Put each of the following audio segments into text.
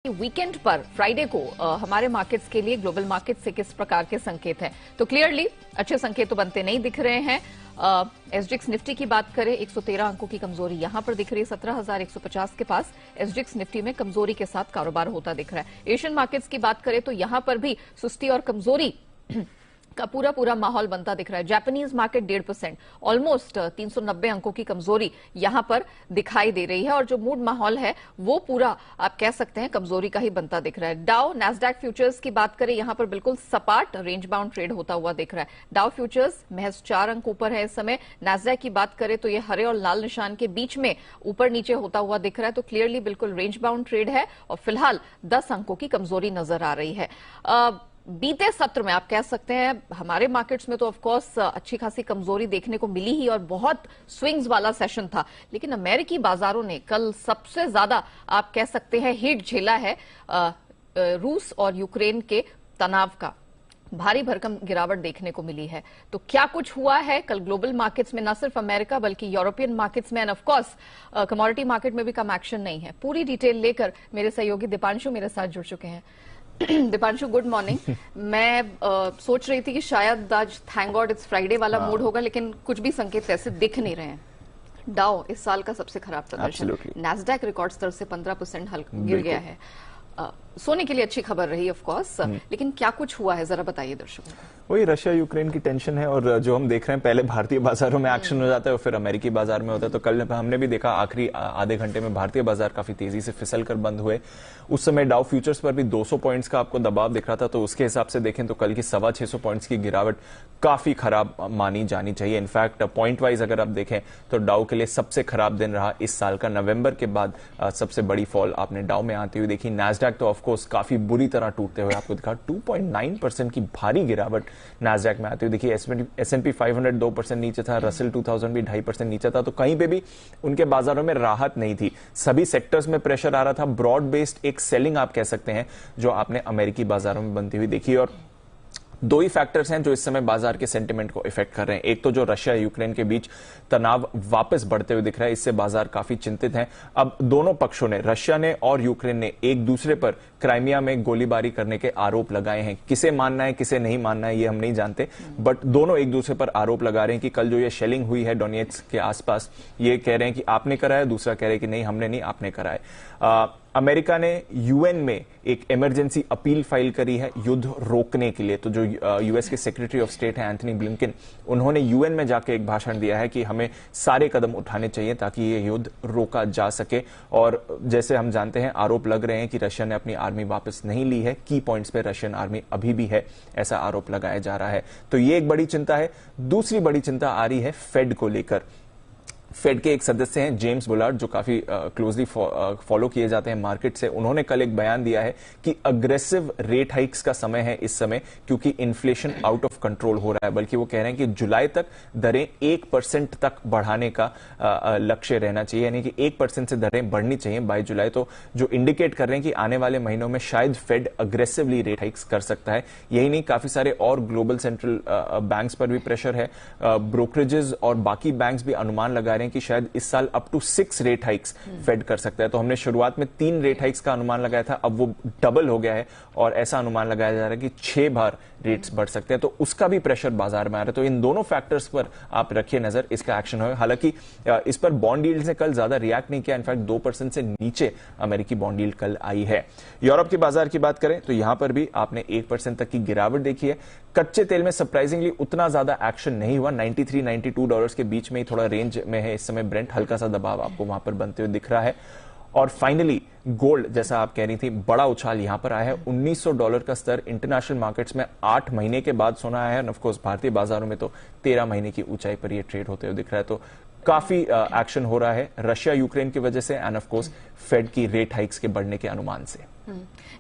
Weekend पर Friday को हमारे मार्केट्स के लिए ग्लोबल मार्केट से किस प्रकार के संकेत हैं? तो क्लियरली अच्छे संकेत तो बनते नहीं दिख रहे हैं। एसजीएक्स निफ्टी की बात करें, 113 अंकों की कमजोरी यहां पर दिख रही है। 17,150 के पास एसजीएक्स निफ्टी में कमजोरी के साथ कारोबार होता दिख रहा है। एशियन मार्केट्स की बात करें तो यहां पर भी सुस्ती और कमजोरी का पूरा माहौल बनता दिख रहा है। जापानीज मार्केट 1.5%, ऑलमोस्ट 390 अंकों की कमजोरी यहां पर दिखाई दे रही है और जो मूड माहौल है वो पूरा आप कह सकते हैं कमजोरी का ही बनता दिख रहा है। डाउ नैस्डैक फ्यूचर्स की बात करें, यहां पर बिल्कुल सपाट रेंज बाउंड ट्रेड होता हुआ दिख रहा है। डाउ फ्यूचर्स महज 4 अंक ऊपर है इस समय। नैस्डैक की बात करें तो ये हरे और लाल निशान के बीच में ऊपर नीचे होता हुआ दिख रहा है। तो क्लियरली बिल्कुल रेंज बाउंड ट्रेड है और फिलहाल 10 अंकों की कमजोरी नजर आ रही है। बीते सत्र में आप कह सकते हैं हमारे मार्केट्स में तो ऑफ कोर्स अच्छी खासी कमजोरी देखने को मिली ही और बहुत स्विंग्स वाला सेशन था, लेकिन अमेरिकी बाजारों ने कल सबसे ज्यादा आप कह सकते हैं हिट झेला है रूस और यूक्रेन के तनाव का। भारी भरकम गिरावट देखने को मिली है। तो क्या कुछ हुआ है कल ग्लोबल मार्केट्स में? न सिर्फ अमेरिका बल्कि यूरोपियन मार्केट्स में end of course commodity market में भी कम एक्शन नहीं है। पूरी डिटेल लेकर मेरे सहयोगी दीपांशु मेरे साथ जुड़ चुके हैं। Deepanshu, good morning. मैं सोच रही थी कि शायद आज थैंक गॉड इट्स फ्राइडे वाला मूड होगा, लेकिन कुछ भी संकेत ऐसे दिख नहीं रहे हैं। डाउ इस साल का सबसे खराब प्रदर्शन, नैस्डैक रिकॉर्ड स्तर से 15% गिर गया है। सोने के लिए अच्छी खबर रही ऑफ कोर्स, लेकिन क्या कुछ हुआ है जरा बताइए दर्शकों को। वही रशिया यूक्रेन की टेंशन है और जो हम देख रहे हैं पहले भारतीय बाजारों में एक्शन हो जाता है और फिर अमेरिकी बाजार में होता है। तो कल हमने भी देखा आखिरी आधे घंटे में भारतीय बाजार काफी तेजी से फिसल कर बंद हुए। उस समय डाउ फ्यूचर्स पर भी 200 पॉइंट्स का आपको दबाव दिख रहा था। तो उसके हिसाब से देखें तो कल की 650 पॉइंट्स की गिरावट काफी खराब मानी जानी चाहिए। इनफैक्ट पॉइंट वाइज अगर आप देखें तो डाउ के लिए सबसे खराब दिन रहा इस साल का। नवंबर के बाद सबसे बड़ी फॉल आपने डाउ में आती हुई देखी। नैस्डैक तो ऑफकोर्स काफी बुरी तरह टूटते हुए आपको दिखा। 2.9% की भारी गिरावट नैस्डैक में आती हुई देखिए। S&P 500 2% नीचे था, रसेल 2000 भी 2.5% नीचे था। तो कहीं पे भी उनके बाजारों में राहत नहीं थी। सभी सेक्टर्स में प्रेशर आ रहा था। ब्रॉड बेस्ड एक सेलिंग आप कह सकते हैं जो आपने अमेरिकी बाजारों में बनती हुई देखी। और दो ही फैक्टर्स हैं जो इस समय बाजार के सेंटिमेंट को इफेक्ट कर रहे हैं। एक तो जो रशिया यूक्रेन के बीच तनाव वापस बढ़ते हुए दिख रहा है, इससे बाजार काफी चिंतित हैं। अब दोनों पक्षों ने, रशिया ने और यूक्रेन ने, एक दूसरे पर क्राइमिया में गोलीबारी करने के आरोप लगाए हैं। किसे मानना है किसे नहीं मानना है ये हम नहीं जानते, बट दोनों एक दूसरे पर आरोप लगा रहे हैं कि कल जो ये शेलिंग हुई है डोनेट्स्क के आसपास, ये कह रहे हैं कि आपने कराया, दूसरा कह रहे हैं कि नहीं हमने नहीं, आपने कराया। अमेरिका ने यूएन में एक इमरजेंसी अपील फाइल करी है युद्ध रोकने के लिए। तो जो यूएस के सेक्रेटरी ऑफ स्टेट हैं एंथनी ब्लिंकन, उन्होंने यूएन में जाकर एक भाषण दिया है कि हमें सारे कदम उठाने चाहिए ताकि ये युद्ध रोका जा सके। और जैसे हम जानते हैं आरोप लग रहे हैं कि रशिया ने अपनी आर्मी वापस नहीं ली है। की पॉइंट्स पे रशियन आर्मी अभी भी है, ऐसा आरोप लगाया जा रहा है। तो ये एक बड़ी चिंता है। दूसरी बड़ी चिंता आ रही है फेड को लेकर। फेड के एक सदस्य हैं जेम्स बुलार्ड, जो काफी क्लोजली फॉलो किए जाते हैं मार्केट से। उन्होंने कल एक बयान दिया है कि अग्रेसिव रेट हाइक्स का समय है इस समय, क्योंकि इन्फ्लेशन आउट ऑफ कंट्रोल हो रहा है। बल्कि वो कह रहे हैं कि जुलाई तक दरें 1% तक बढ़ाने का लक्ष्य रहना चाहिए, यानी कि 1% से दरें बढ़नी चाहिए बाय जुलाई। तो जो इंडिकेट कर रहे हैं कि आने वाले महीनों में शायद फेड अग्रेसिवली रेट हाइक्स कर सकता है। यही नहीं, काफी सारे और ग्लोबल सेंट्रल बैंक्स पर भी प्रेशर है। ब्रोकरेजेस और बाकी बैंक्स भी अनुमान लगा रहे हैं कि शायद इस साल up to 6 rate hikes Fed कर सकता है। तो हमने शुरुआत में 3 रेट हाइक्स का अनुमान लगाया था, अब वो डबल हो गया है और ऐसा अनुमान लगाया जा रहा है कि 6 बार रेट्स बढ़ सकते हैं। तो उसका भी प्रेशर बाजार में आ रहा है। तो इन दोनों फैक्टर्स पर आप रखिए नजर, इसका एक्शन हो। हालांकि इस पर बॉन्ड यील्ड्स ने कल ज्यादा रिएक्ट नहीं किया। इनफैक्ट 2% से नीचे अमेरिकी बॉन्ड यील्ड कल आई है। यूरोप के बाजार की बात करें तो यहां पर भी आपने 1% तक की गिरावट देखी है। कच्चे तेल में सरप्राइजिंगली उतना ज्यादा एक्शन नहीं हुआ। $93-92 के बीच में ही थोड़ा रेंज में है इस समय ब्रेंट। हल्का सा दबाव आपको वहां पर बनते हुए दिख रहा है। और फाइनली गोल्ड, जैसा आप कह रही थी, बड़ा उछाल यहां पर आया है। $1900 का स्तर इंटरनेशनल मार्केट्स में 8 महीने के बाद सोना आया है। ऑफ कोर्स भारतीय बाजारों में तो 13 महीने की ऊंचाई पर यह ट्रेड होते हुए दिख रहा है। तो काफी एक्शन हो रहा है रशिया यूक्रेन की वजह से एंड ऑफ कोर्स फेड की रेट हाइक्स के बढ़ने के अनुमान से।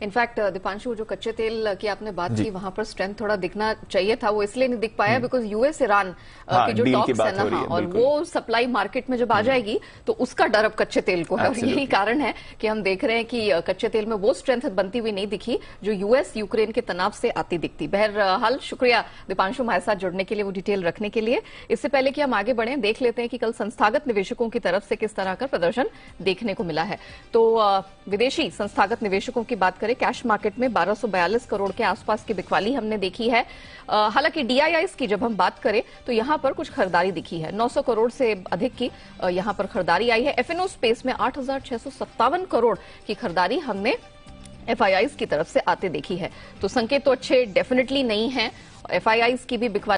इनफैक्ट दीपांशु, जो कच्चे तेल की आपने बात की, वहां पर स्ट्रेंथ थोड़ा दिखना चाहिए था, वो इसलिए नहीं दिख पाया बिकॉज यूएस ईरान की जो टॉक्स है ना, और वो सप्लाई मार्केट में जब आ जाएगी तो उसका डर अब कच्चे तेल को है। और यही कारण है कि हम देख रहे हैं कि कच्चे तेल में वो स्ट्रेंथ बनती हुई नहीं दिखी जो यूएस यूक्रेन के तनाव से आती दिखती। बहरहाल शुक्रिया दीपांशु हमारे साथ जुड़ने के लिए, वो डिटेल रखने के लिए। इससे पहले कि हम आगे बढ़े, देख लेते हैं कि कल संस्थागत निवेशकों की तरफ से किस तरह का प्रदर्शन देखने को मिला है। तो विदेशी संस्थागत निवेशकों सूचकों की बात करें, कैश मार्केट में 1242 करोड़ के आसपास की बिकवाली हमने देखी है। हालांकि डीआईआईस की जब हम बात करें तो यहां पर कुछ खरीदारी दिखी है, 900 करोड़ से अधिक की यहां पर खरीदारी आई है। एफएनओ स्पेस में 8,657 करोड़ की खरीदारी हमने एफआईआईस की तरफ से आते देखी है। तो संकेत तो अच्छे डेफिनेटली नहीं है। एफआईआईस की भी बिकवाली